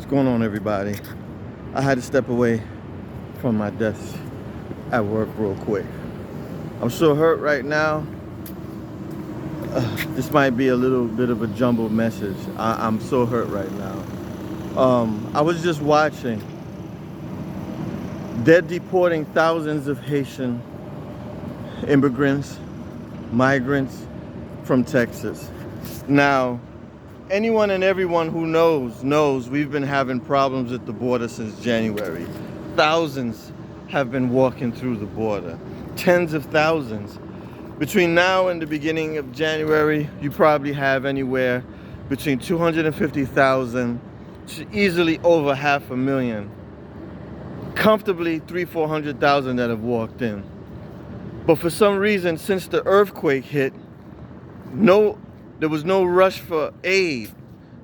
What's going on, everybody? I had to step away from my desk at work real quick. I'm so hurt right now. This might be a little bit of a jumbled message. I'm so hurt right now. I was just watching. They're deporting thousands of Haitian immigrants, migrants from Texas. Now, anyone and everyone who knows we've been having problems at the border since January. Thousands have been walking through the border. Tens of thousands. Between now and the beginning of January, you probably have anywhere between 250,000 to easily over 500,000. Comfortably 300,000-400,000 that have walked in. But for some reason, since the earthquake hit, there was no rush for aid,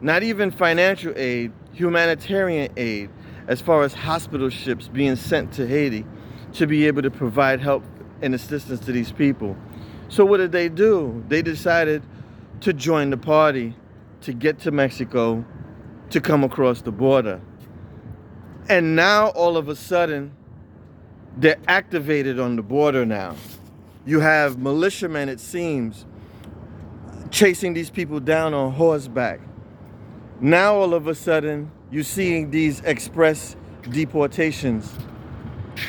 not even financial aid, humanitarian aid, as far as hospital ships being sent to Haiti to be able to provide help and assistance to these people. So what did they do? They decided to join the party to get to Mexico to come across the border. And now all of a sudden, they're activated on the border now. You have militiamen, it seems, chasing these people down on horseback. Now all of a sudden, you're seeing these express deportations.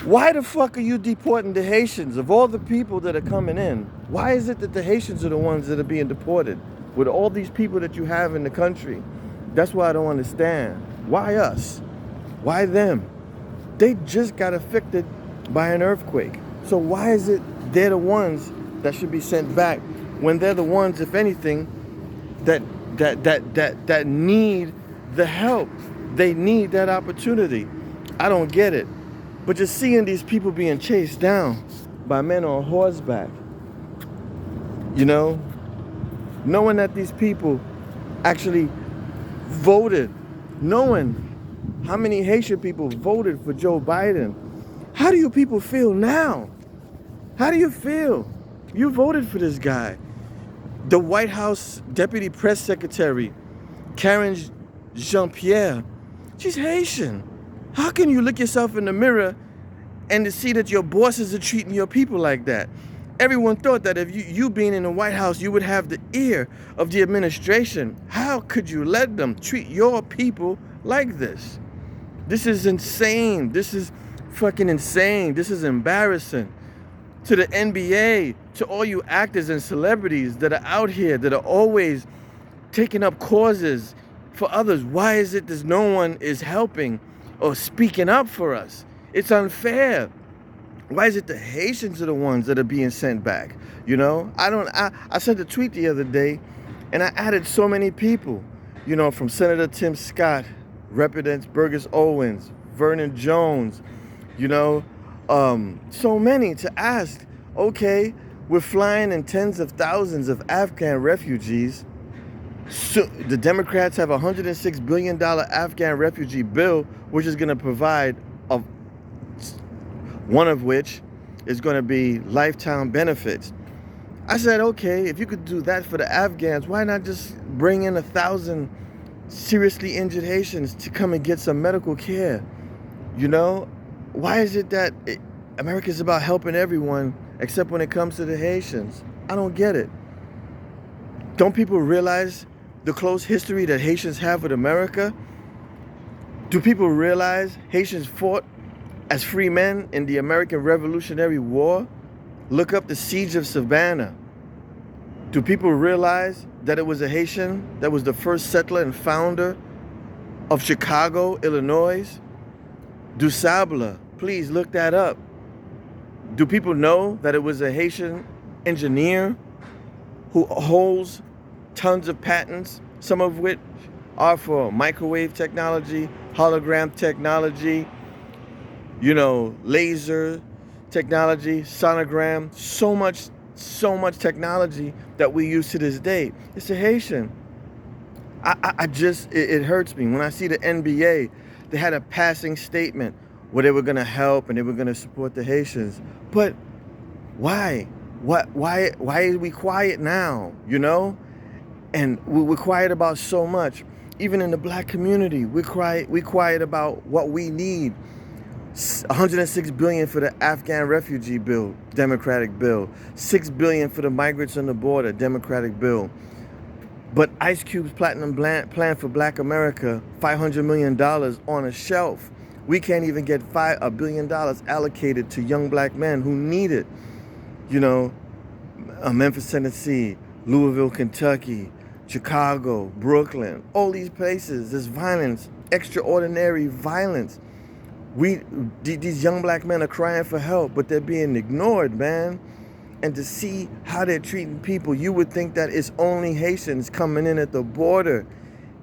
Why the fuck are you deporting the Haitians? Of all the people that are coming in, why is it that the Haitians are the ones that are being deported? With all these people that you have in the country? That's why I don't understand. Why us? Why them? They just got affected by an earthquake. So why is it they're the ones that should be sent back when they're the ones, if anything, that need the help? They need that opportunity. I don't get it. But just seeing these people being chased down by men on horseback, knowing that these people actually voted, knowing how many Haitian people voted for Joe Biden. How do you people feel now? How do you feel? You voted for this guy. The White House Deputy Press Secretary, Karen Jean-Pierre, she's Haitian. How can you look yourself in the mirror and to see that your bosses are treating your people like that? Everyone thought that if you being in the White House, you would have the ear of the administration. How could you let them treat your people like this? This is insane. This is fucking insane. This is embarrassing. To the NBA, to all you actors and celebrities that are out here, that are always taking up causes for others. Why is it that no one is helping or speaking up for us? It's unfair. Why is it the Haitians are the ones that are being sent back? I sent a tweet the other day and I added so many people, from Senator Tim Scott, Representative Burgess Owens, Vernon Jones, so many to ask, okay, we're flying in tens of thousands of Afghan refugees. So the Democrats have a $106 billion Afghan refugee bill, which is going to provide one of which is going to be lifetime benefits. I said, okay, if you could do that for the Afghans, why not just bring in 1,000 seriously injured Haitians to come and get some medical care? Why is it that America's about helping everyone except when it comes to the Haitians? I don't get it. Don't people realize the close history that Haitians have with America? Do people realize Haitians fought as free men in the American Revolutionary War? Look up the Siege of Savannah. Do people realize that it was a Haitian that was the first settler and founder of Chicago, Illinois? Du Sable, please look that up. Do people know that it was a Haitian engineer who holds tons of patents, some of which are for microwave technology, hologram technology, laser technology, sonogram, so much technology that we use to this day. It's a Haitian. It hurts me when I see the NBA. They had a passing statement where they were going to help and they were going to support the Haitians. But why? Why are we quiet now, And we're quiet about so much. Even in the black community, we quiet about what we need. 106 billion for the Afghan refugee bill, Democratic bill. 6 billion for the migrants on the border, Democratic bill. But Ice Cube's platinum plan for Black America, $500 million on a shelf. We can't even get $1 billion allocated to young black men who need it. You know, Memphis, Tennessee, Louisville, Kentucky, Chicago, Brooklyn, all these places, there's violence, extraordinary violence. These young black men are crying for help, but they're being ignored, man. And to see how they're treating people, you would think that it's only Haitians coming in at the border.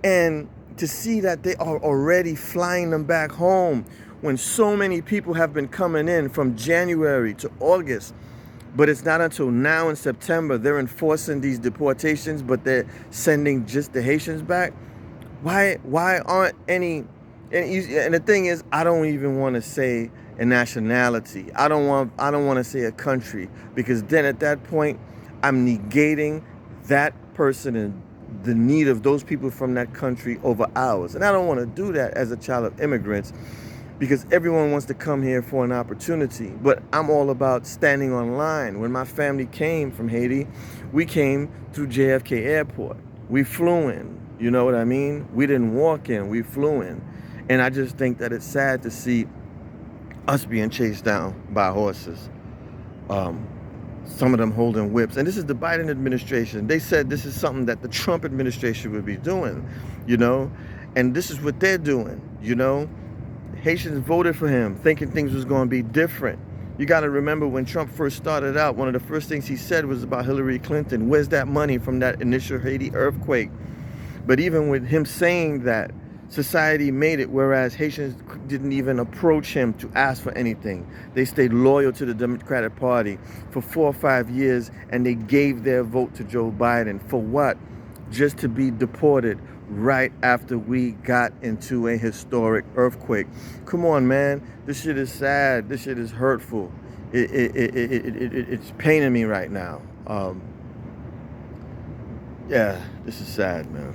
And to see that they are already flying them back home when so many people have been coming in from January to August. But it's not until now in September they're enforcing these deportations, but they're sending just the Haitians back. Why aren't any? And the thing is, I don't even want to say a nationality. I don't want to say a country, because then at that point I'm negating that person and the need of those people from that country over ours. And I don't want to do that as a child of immigrants, because everyone wants to come here for an opportunity. But I'm all about standing on line. When my family came from Haiti, we came through JFK Airport. We flew in, you know what I mean? We didn't walk in, we flew in. And I just think that it's sad to see us being chased down by horses. Some of them holding whips. And this is the Biden administration. They said this is something that the Trump administration would be doing, you know? And this is what they're doing, you know? Haitians voted for him thinking things was going to be different. You got to remember, when Trump first started out, one of the first things he said was about Hillary Clinton. Where's that money from that initial Haiti earthquake? But even with him saying that, society made it, whereas Haitians didn't even approach him to ask for anything. They stayed loyal to the Democratic Party for 4 or 5 years, and they gave their vote to Joe Biden. For what? Just to be deported right after we got into a historic earthquake. Come on, man. This shit is sad. This shit is hurtful. It's paining me right now. Yeah, this is sad, man.